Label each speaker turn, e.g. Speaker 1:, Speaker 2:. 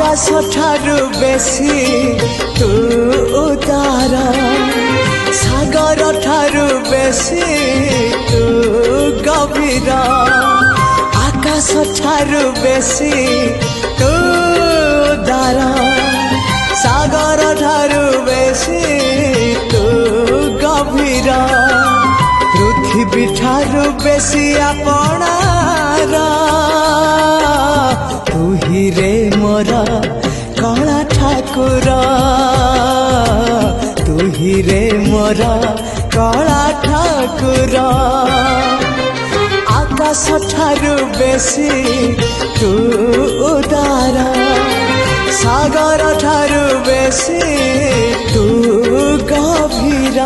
Speaker 1: आकाश ठारू बेसी तू उदार सागर ठारू बेसी तू गभीर आकाश ठारू बेसी तू उदार सागर ठारू बेसी तू गभीर पृथ्वी ठारू बेसी आपणार तू ही रे मोर कला ठाकुर तू ही रे मोर कला ठाकुर आकाश ठारू बेसी तू उदार सागर ठारू बेसी तू गभीर।